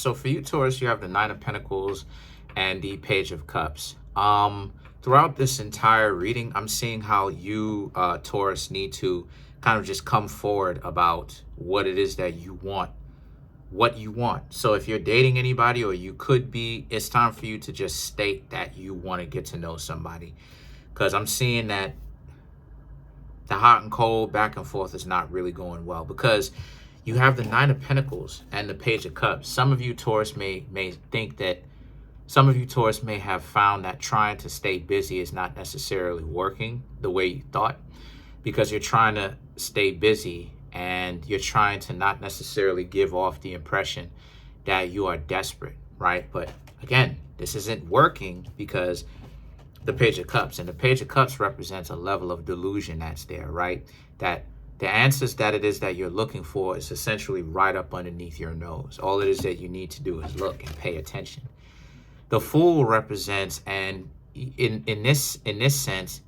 So for you, Taurus, you have the Nine of Pentacles and the Page of Cups. Throughout this entire reading, I'm seeing how you, Taurus, need to kind of just come forward about what it is that you want, what you want. So if you're dating anybody, or you could be, it's time for you to just state that you want to get to know somebody. Because I'm seeing that the hot and cold back and forth is not really going well, because you have the Nine of Pentacles and the Page of Cups. Some of you, Taurus, may think that, some of you, Taurus, may have found that trying to stay busy is not necessarily working the way you thought, because you're trying to stay busy and you're trying to not necessarily give off the impression that you are desperate, right? But again, this isn't working because the Page of Cups, and the Page of Cups represents a level of delusion that's there, right? That the answers that it is that you're looking for is essentially right up underneath your nose. All it is that you need to do is look and pay attention. The Fool represents, and in this sense,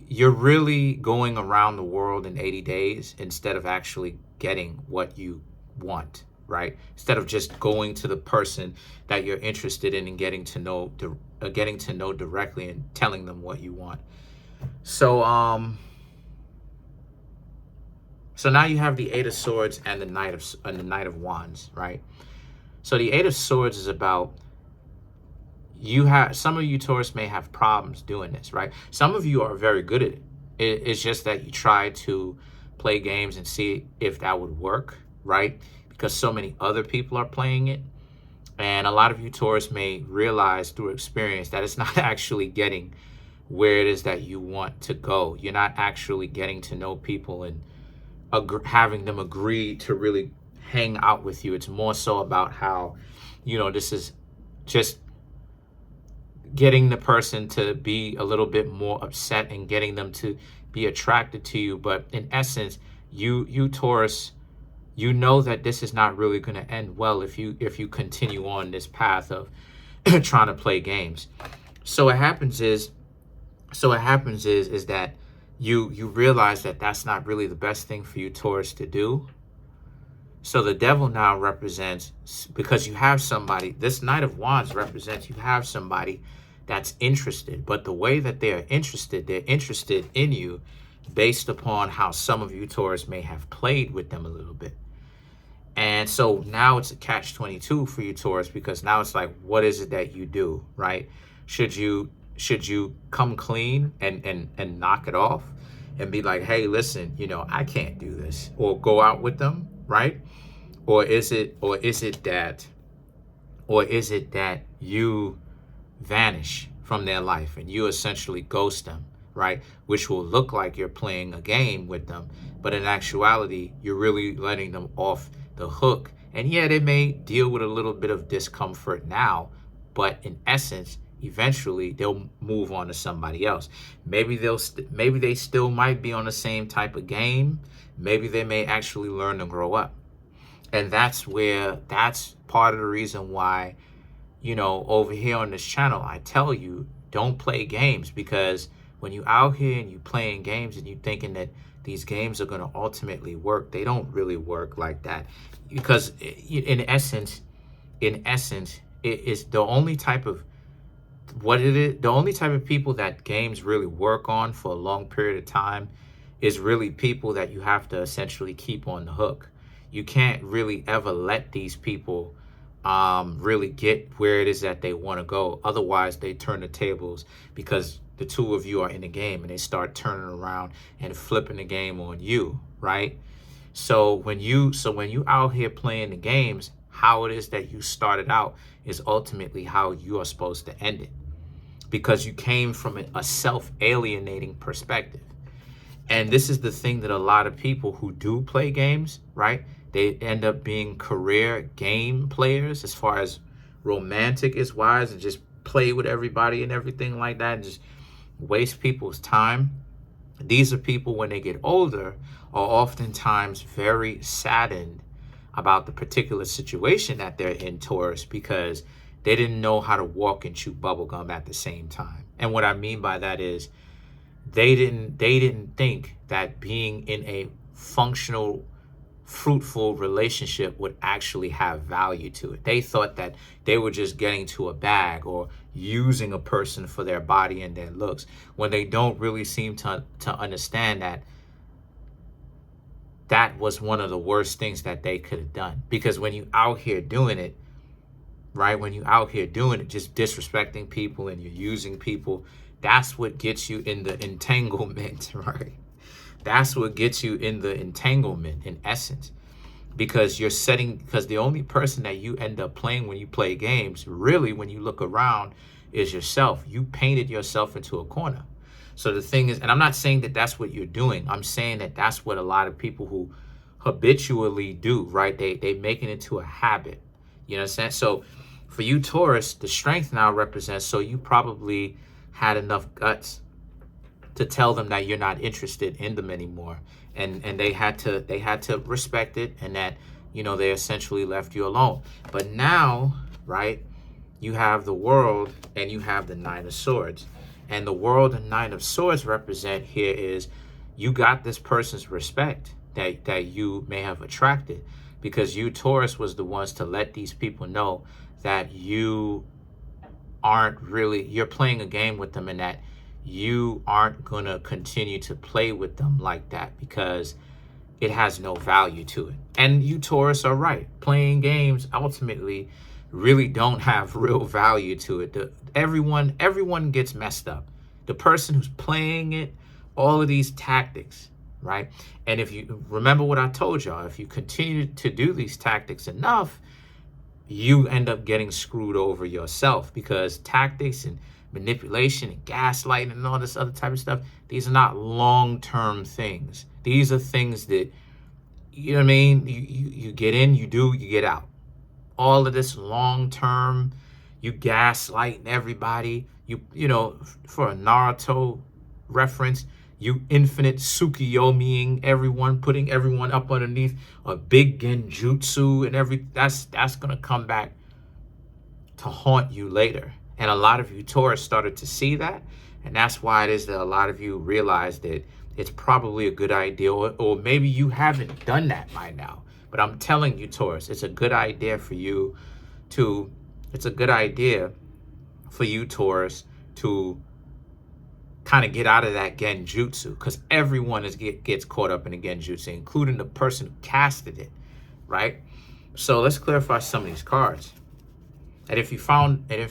you're really going around the world in 80 days instead of actually getting what you want, right? Instead of just going to the person that you're interested in and getting to know directly and telling them what you want. So so now you have the Eight of Swords and the Knight of Wands, right? So the Eight of Swords is about, some of you, Taurus, may have problems doing this, right? Some of you are very good at it. It's just that you try to play games and see if that would work, right? Because so many other people are playing it. And a lot of you, Taurus, may realize through experience that it's not actually getting where it is that you want to go. You're not actually getting to know people and having them agree to really hang out with you. It's more so about how, this is just getting the person to be a little bit more upset and getting them to be attracted to you. But in essence, you Taurus, you know that this is not really going to end well if you continue on this path of trying to play games. So what happens is that you realize that that's not really the best thing for you, Taurus, to do. So the Devil now represents, because you have somebody, this Knight of Wands represents you have somebody that's interested, but the way that they're interested in you based upon how some of you, Taurus, may have played with them a little bit. And so now it's a catch-22 for you, Taurus, because now it's like, what is it that you do, right? Should you come clean and knock it off and be like, hey, listen, I can't do this, or go out with them, right? Or is it that you vanish from their life and you essentially ghost them, right? Which will look like you're playing a game with them, but in actuality, you're really letting them off the hook. And yeah, they may deal with a little bit of discomfort now, but in essence, eventually they'll move on to somebody else. Maybe they still might be on the same type of game. Maybe they may actually learn to grow up. And that's part of the reason why, over here on this channel, I tell you, don't play games, because when you out here and you playing games and you thinking that these games are going to ultimately work, they don't really work like that. Because in essence, it is the only type of people that games really work on for a long period of time is really people that you have to essentially keep on the hook. You can't really ever let these people really get where it is that they want to go. Otherwise, they turn the tables, because the two of you are in the game and they start turning around and flipping the game on you, right? So when you out here playing the games, how it is that you started out is ultimately how you are supposed to end it, because you came from a self-alienating perspective. And this is the thing that a lot of people who do play games, right, they end up being career game players as far as romantic is wise, and just play with everybody and everything like that and just waste people's time. These are people, when they get older, are oftentimes very saddened about the particular situation that they're in, Taurus, because they didn't know how to walk and chew bubblegum at the same time. And what I mean by that is they didn't think that being in a functional fruitful relationship would actually have value to it. They thought that they were just getting to a bag or using a person for their body and their looks, when they don't really seem to understand that that was one of the worst things that they could have done. Because when you out here doing it, right, when you out here doing it, just disrespecting people and you're using people, that's what gets you in the entanglement, right? That's what gets you in the entanglement, in essence, because because the only person that you end up playing when you play games, really, when you look around, is yourself. You painted yourself into a corner. So the thing is, and I'm not saying that that's what you're doing. I'm saying that that's what a lot of people who habitually do, right? They make it into a habit. You know what I'm saying? So for you, Taurus, the strength now represents, so you probably had enough guts to tell them that you're not interested in them anymore, and they had to respect it, and that, you know, they essentially left you alone. But now, right, you have the World and you have the Nine of Swords, and the World and Nine of Swords represent here is you got this person's respect that you may have attracted, because you, Taurus, was the ones to let these people know that you aren't really, you're playing a game with them, and that you aren't going to continue to play with them like that because it has no value to it. And you, Taurus, are right. Playing games ultimately really don't have real value to it. Everyone gets messed up. The person who's playing it, all of these tactics, right? And if you remember what I told y'all, if you continue to do these tactics enough, you end up getting screwed over yourself, because tactics and manipulation and gaslighting and all this other type of stuff, these are not long-term things. These are things that, you know what I mean, you get in, you do, you get out. All of this long-term, you gaslighting everybody, you know, for a Naruto reference, you infinite Tsukiyomiing everyone, putting everyone up underneath a big genjutsu and that's gonna come back to haunt you later. And a lot of you, Taurus, started to see that, and that's why it is that a lot of you realize that it's probably a good idea, or maybe you haven't done that by now. But I'm telling you, Taurus, it's a good idea for you to, Taurus, to kind of get out of that genjutsu, because everyone gets caught up in the genjutsu, including the person who casted it, right? So let's clarify some of these cards. And if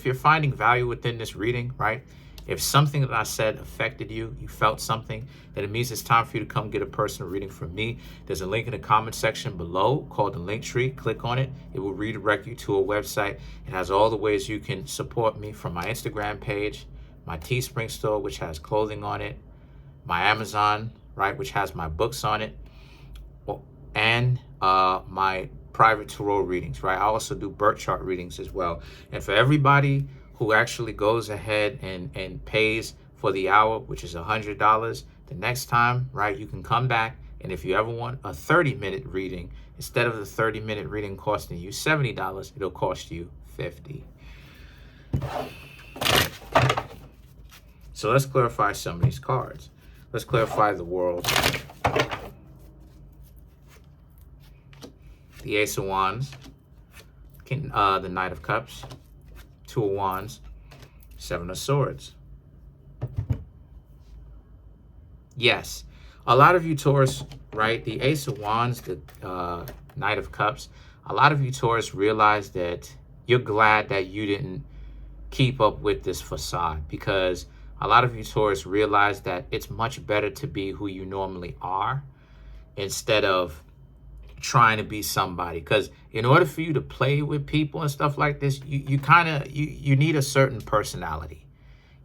you're finding value within this reading, right? If something that I said affected you, you felt something, then it means it's time for you to come get a personal reading from me. There's a link in the comment section below called the link tree. Click on it. It will redirect you to a website. It has all the ways you can support me, from my Instagram page, my Teespring store, which has clothing on it, my Amazon, right, which has my books on it, and my private tarot readings, right? I also do birth chart readings as well. And for everybody who actually goes ahead and pays for the hour, which is $100, the next time, right, you can come back, and if you ever want a 30-minute reading, instead of the 30-minute reading costing you $70, it'll cost you $50. So let's clarify some of these cards. Let's clarify the World. The Ace of Wands, the Knight of Cups, Two of Wands, Seven of Swords. Yes, a lot of you, Taurus, right? The Ace of Wands, the Knight of Cups, a lot of you, Taurus, realize that you're glad that you didn't keep up with this facade, because a lot of you, Taurus, realize that it's much better to be who you normally are instead of trying to be somebody. Because in order for you to play with people and stuff like this, you need a certain personality.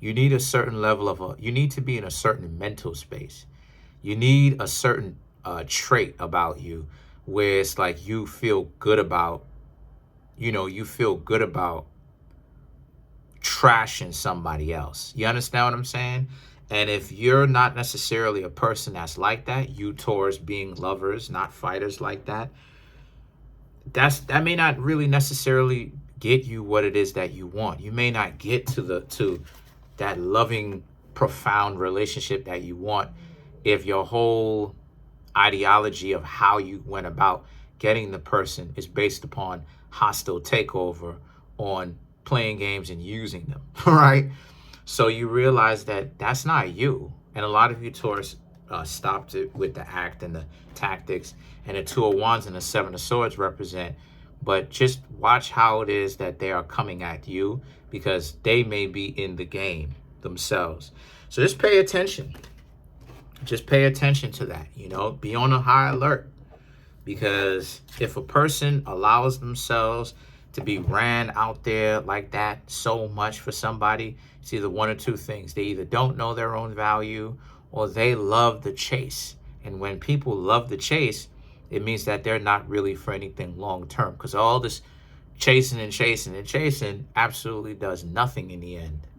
You need a certain level of you need to be in a certain mental space. You need a certain trait about you where it's like you feel good about, you feel good about trashing somebody else. You understand what I'm saying? And if you're not necessarily a person that's like that, you, Taurus, being lovers, not fighters like that, that may not really necessarily get you what it is that you want. You may not get to that loving, profound relationship that you want if your whole ideology of how you went about getting the person is based upon hostile takeover on playing games and using them, right? So you realize that that's not you. And a lot of you Taurus stopped it with the act and the tactics, and the Two of Wands and the Seven of Swords represent. But just watch how it is that they are coming at you, because they may be in the game themselves. So just pay attention. Just pay attention to that, you know, be on a high alert. Because if a person allows themselves to be ran out there like that so much for somebody, it's either one or two things. They either don't know their own value, or they love the chase. And when people love the chase, it means that they're not really for anything long term, because all this chasing and chasing and chasing absolutely does nothing in the end.